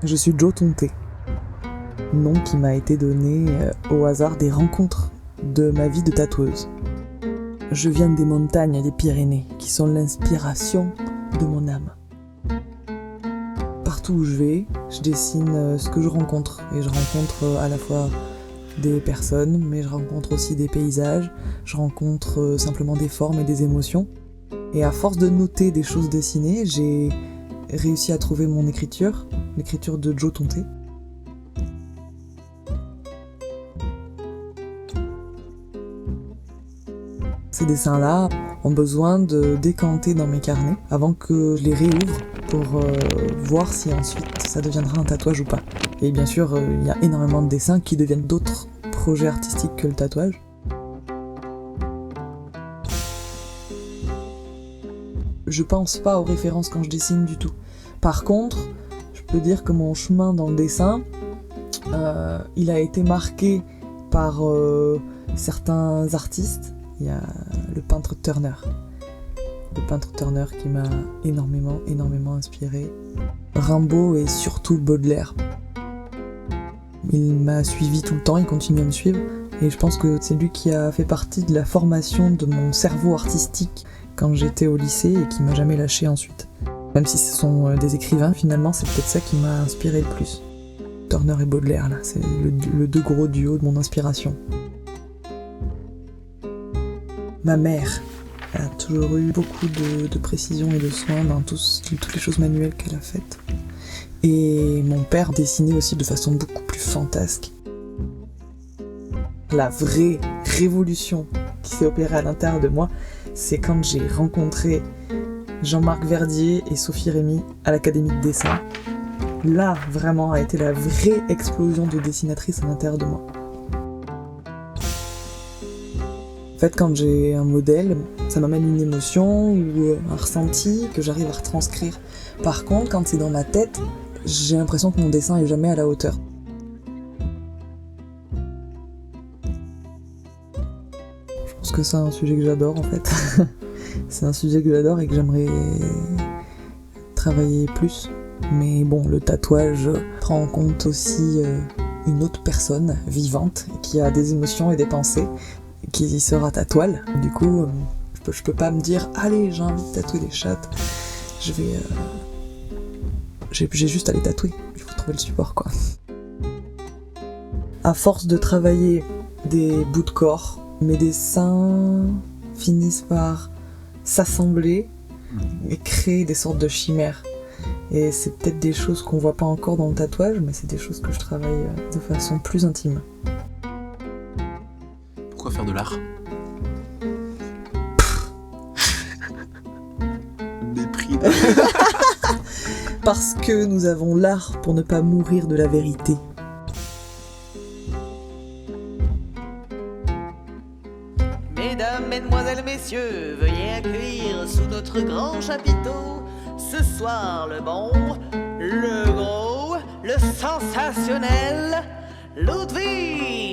Je suis Jo Tonté, nom qui m'a été donné au hasard des rencontres de ma vie de tatoueuse. Je viens des montagnes des Pyrénées, qui sont l'inspiration de mon âme. Partout où je vais, je dessine ce que je rencontre. Et je rencontre à la fois des personnes, mais je rencontre aussi des paysages, je rencontre simplement des formes et des émotions. Et à force de noter des choses dessinées, j'ai réussi à trouver mon écriture, l'écriture de Jo Tonté. Ces dessins-là ont besoin de décanter dans mes carnets avant que je les réouvre pour voir si ensuite ça deviendra un tatouage ou pas. Et bien sûr, il y a énormément de dessins qui deviennent d'autres projets artistiques que le tatouage. Je pense pas aux références quand je dessine du tout. Par contre, je peux dire que mon chemin dans le dessin, il a été marqué par certains artistes. Il y a le peintre Turner. Le peintre Turner qui m'a énormément inspiré. Rimbaud et surtout Baudelaire. Il m'a suivi tout le temps, il continue à me suivre. Et je pense que c'est lui qui a fait partie de la formation de mon cerveau artistique quand j'étais au lycée et qui m'a jamais lâché ensuite. Même si ce sont des écrivains, finalement, c'est peut-être ça qui m'a inspiré le plus. Turner et Baudelaire, là, c'est le deux gros duos de mon inspiration. Ma mère a toujours eu beaucoup de précision et de soin dans toutes les choses manuelles qu'elle a faites. Et mon père dessinait aussi de façon beaucoup plus fantasque. La vraie révolution qui s'est opérée à l'intérieur de moi, c'est quand j'ai rencontré Jean-Marc Verdier et Sophie Rémy à l'Académie de dessin. Là, vraiment, a été la vraie explosion de dessinatrice à l'intérieur de moi. En fait, quand j'ai un modèle, ça m'amène une émotion ou un ressenti que j'arrive à retranscrire. Par contre, quand c'est dans ma tête, j'ai l'impression que mon dessin est jamais à la hauteur. Je pense que c'est un sujet que j'adore en fait. C'est un sujet que j'adore et que j'aimerais travailler plus. Mais bon, le tatouage prend en compte aussi une autre personne vivante qui a des émotions et des pensées, qui sera ta toile. Du coup, je peux pas me dire « Allez, j'ai envie de tatouer des chattes. J'ai juste à les tatouer. » Il faut trouver le support, quoi. À force de travailler des bouts de corps, mes dessins finissent par s'assembler et créer des sortes de chimères. Et c'est peut-être des choses qu'on voit pas encore dans le tatouage, mais c'est des choses que je travaille de façon plus intime. Pourquoi faire de l'art ? Mépris. Parce que nous avons l'art pour ne pas mourir de la vérité. Mesdames, mesdemoiselles, messieurs, veuillez accueillir sous notre grand chapiteau ce soir le bon, le gros, le sensationnel Ludwig.